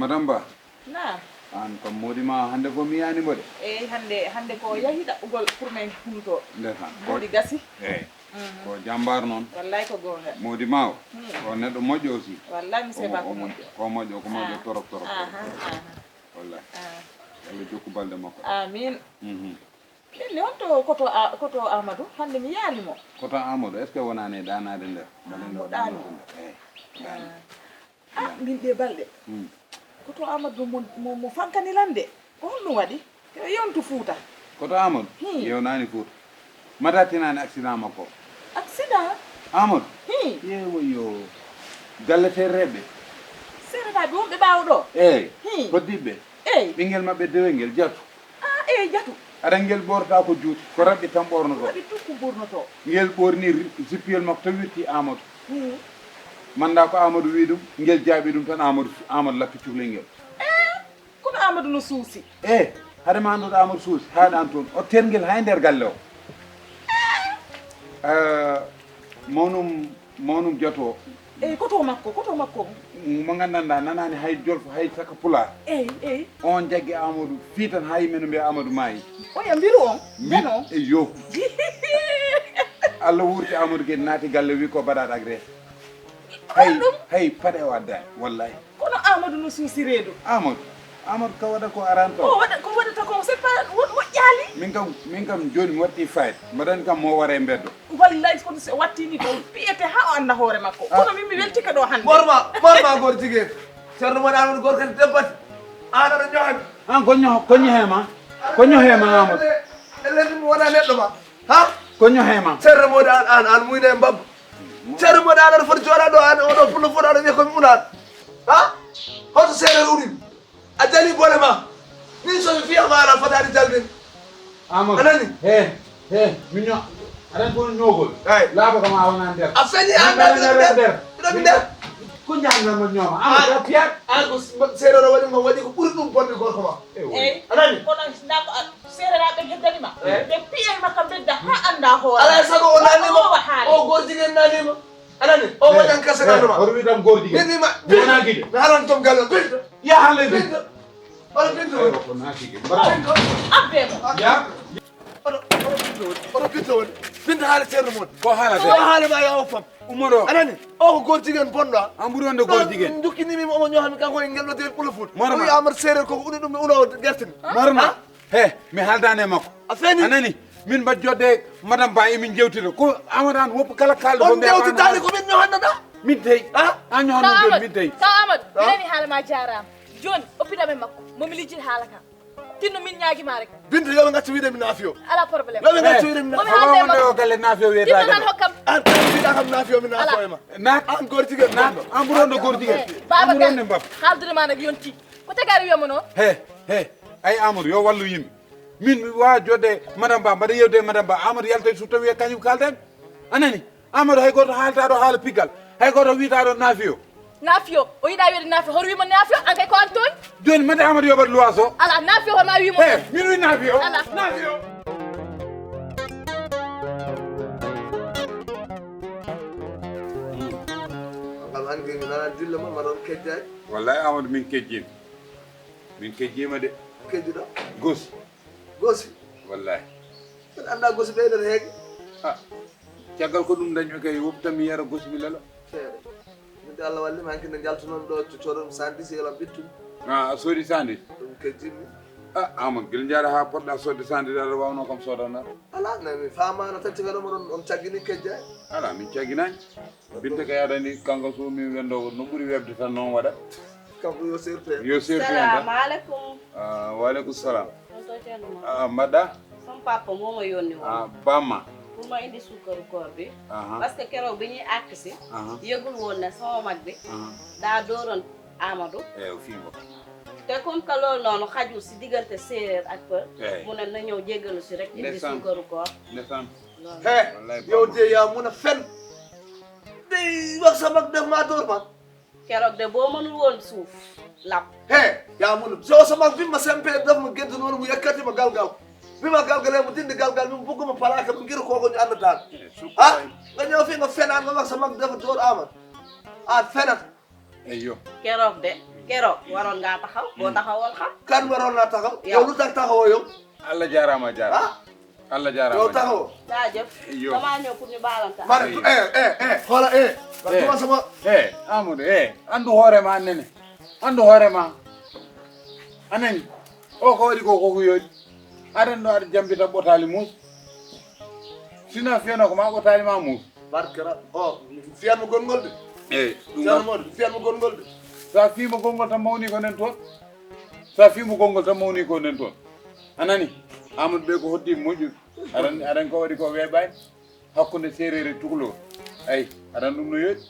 madame Ba. Naam. An kam modima hande ko mi yani mode. Hande ko yahi ɗaɓɓugol pour men hunto. Ndesan. Modi gasi. Eyi. Ko jambar noon. Wallahi ko gonga. Modima o. Ko neɗɗo moƴƴo aussi. Wallahi mi seba ko moƴƴo. Ko moƴƴo torop. Wallahi. Allah jokku balde makko. Amin. Ɗenne wonto koto Amadou hande mi yaalimo. Koto Amadou est ce que wonani ɗanade nder? Mo ɗaani. Min ɗe balɗe. Koto Amadou mo fankanilande ko honɗum waɗi yo yontu Fuuta. Koto Amadou yewnani Fuuta mata tinani accident makko. Accident Amadou yewo yo galletereɓe serenaɓe wonɓe ɓaawo ɗo eyyi koddiɓe eyyi ɓinguel mabɓe dewel jatu eyyi jatu aɗa ngel ɓorta ko juuti ko raɓɓi tan ɓornoto waɗi tukku ɓornoto ngel ɓorni zippiyel makko to wirti Amadou manda ko Amadou wi ɗum ngel jaaɓi ɗum tan Amadou lappi cuhlel ngel kono Amadou no suusi haade ma anduɗo Amadou suusi haaɗan toon o terguel hay nder galle o mawnum jato eyyi koto makko mo gandanɗa nanani hay jolfo hay saka pulaar eyyi on jaggi Amadou fi tan ha yimɓe no mbiya Amadou maayi oya mbiru on jano yo Allah wurti Amadou kadi naati galle wi ko baɗaɗo agré hay paɗe o addani wallahi kono Amadou no suusi reedu Amadou ka waɗa ko aranta ko waɗata ko c'est pas moƴƴaali min kam joni mi watti fayde mbaɗani kam mo wara e mbeddo wallahi kono so wattini to piyete ha o anda hoore makko kono min mi weltika ɗo hande borma gor jigéen ceerno moɗa Amadou gor kadi debbati an aɗa ñohami an ko ñohema Amadou eleni mi wona neɗɗo ma ha ko ñohema ceerno moɗa an muyne e mbabba ceerno moɗa an aɗa foti jooɗa ɗo an oɗo pullo foɗo aɗa wiya komi unan ha hoto seeɗer urimi a jali bone ma min somi fiyama ala fotani jalmin Amadou anani min ño aɗan toon ñoogol laaba kam a wona nder a feñi anɗaɗomi nder ko jahnganmo ñooma Amadou a piyat an ko seeɗer o waɗi ko waɗi ko ɓuuri ɗum bonde gorko ma eyyi anani kono nako seerenaɓe heddanima ɓe piyayma kam bedda ha anda hoore alay sago o nanima o gor jiguen nanima anani o waɗan kasagalnoma oɗo wi tan gor jiguen minima wona guiɗe mi halan tom gallo binta yahalle binta oɗo binta ko naatigi abbemo oɗo binta woni binta haala ceerno moon ko haalate o haalema yawo fam ummoɗo anani o ko gor jiguen bonɗo an ɓuuri wonde gor jiguen jukkinimimi omo ñohami kanko e ngel ɗo dewi ɓuula fuuta Marama. o wi Amadou séréer koko uni ɗum mi uno guertini marma mi haaldani e makko a feeni anani min mbaɗ jodde madame Ba emin jewtida ko Amadou an woppu kala kalɗo on jewtidani komin ñohannoɗa min tawi an ñohanno joni min tawi taw Amadou minani haala ma jarama joni oppitame makko momi lijjit haala kam tinno min ñaguima rek binta yoɓe gacci wiide mi naafiyo ala probléme yoɓe gacci wiide mi momi naafiyo haalde wonde o makko galle naafi o tinno wiyetake tan hokkam an tan mbiɗa kam naafiyo mi naafo e ma naat an gor jiguen naat bonɗo an ɓuuri wonde gor jiguen baba ɓuuri wonde mbab haaldudema nak yonti ko tagari wiyama noon ay Amadou yo wallu yimɓe min mi wawa jodde madame Ba mbaɗa yewde e madame Ba Amadou yalta so tawi kañum kalten anani Amadou hay goto haaltaɗo haala piggal hay goto wiyataɗo naafiyo naafiyo o yiiɗa wiide naafiyo hoto wimo naafiyo an kay ko an toon joni mande Amadou yoɓat luwas o ala naafiyo hono ma wimo min wi naafiyo Ala. naafiyo kam hanki mi nana dilla ma mbaɗon kejjani wallahi Amadou min kejjima de kejjuɗo gosi gosi wallahi mbeɗa anda gosi ɓeydata heegue caggal ko ɗum dañmi kay woptan mi yara gosi mi lelo seeɗa minde Allah wallima hanki nde jaltunomi ɗo coɗon sandis elam ɓittumi a soodi sandis ɗum kejjimmi Amadou guila jaaɗa ha poɗɗa sodde sandis aɗa wawno kam sodanat ala nami famano tacci kadi omoɗon on caggini kejjani ala min cagginani binta kay aɗani kanko so min wendo no ɓuuri webde tan noon waɗa kanko yo sertu en yo sertu en tan Salaamaaleykum. waaleykum salam Tonton Thierno mbaɗɗa sama papa moo ma yónni woon bamma pour ma indi suukaru koor bi. aha parce que keroog bi ñuy àkk si. aha yëgul woon ne sama mag bi. daa dooroon Amadou. o fimo te comme que loolu noonu xajul si diggante séeréer ak pël. eyi mu ne na ñëw jéggalu si rek indi Ndeysaan. suukaru koor. ndesan loolu. he Wallahi yow Bamba. de yaa mun a fen day wax sa mag def maa door man keroog de boo mënul woon suuf lap. he yaa mun a so sa mag bi ma sempee def ma gént noonu mu yekkati ma galgal bi ma galgalee mu dindi galgal bi mu bëgguma palaaka bi ngir kooku ñu ànd daan ah nga ñëw fii nga fenaan nga wax sa mag dafa door Amadou ah fenat eyi yo keroog de keroog waroon ngaa taxaw boo taxawoon xam. kan waroon naa taxaw. yow lu tax taxawoo yow. Allah jaaraama jaaraama. ah Allah jaaraama yow taxawoo. jaajëf. yow damaa ñëw pour ñu baalante. ma ne xoola parce que sama. Amadou andu hoore ma nene andu hoore ma anani o ko waɗi ko koko yooɗi aɗen ɗo aɗa jambita ɓotali muus sina fiyano ko ma ɓotali ma muus barkera fiyanmo gongol de. ɗum ceerno Modou fiyanmo gongol de. sa fiimo gongol tan mawni ko nen toon sa fiimo gongol tan mawni ko nen toon anani Amadou ɓe ko hoddi moƴƴude aɗan ko waɗi ko weeɓani hakkude séréer e tugaloo ayi aɗan ɗum no yooɗi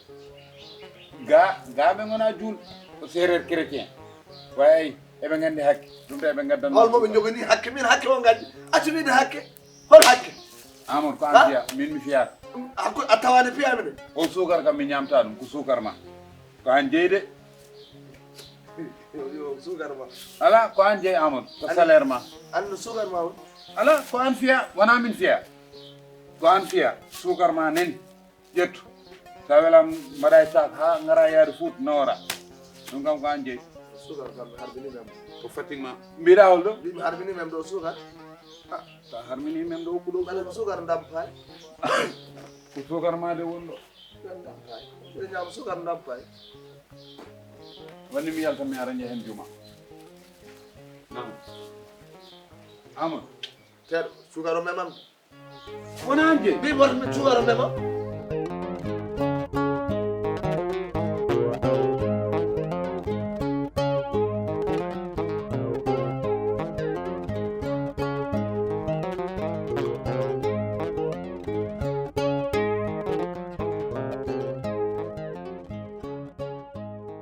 ga ɓe gona juul ko séréer chrétien way ayi eɓe gandi hakke ɗum de eɓe gaddan holmoɓe jogani hakke min hakke o gandi accumide hakke hol hakke. Amadou ko an fiya min mi fiyata hakku a tawani piyami de. o sukar kam mi ñamta ɗum ko sukar ma ko an jeeyi de yo sukar ma. ala ko an jeeyi Amadou ko salaire ma anda sukar ma won. ala ko an fiya wona min fiya ko an fiya sukar ma nani ƴettu sa welam mbaɗa e sac ha gara yaade Fouta nawora ɗum kam ko an jeeyi sukar kam mi harbinimem. ko fatiguement mbiɗa hol ɗo mi harbinimem ɗo sukar. sa harmini men ɗo hokku ɗo ɓaɗa ko sukar dampay. ko sukar ma de won ɗo dampay ɓe ñama sukar dampay. wanni mi yalta mi ara jehen juma Amadou ceerno sukar o memam. wona an jeeyi mbi wota sukar o memam.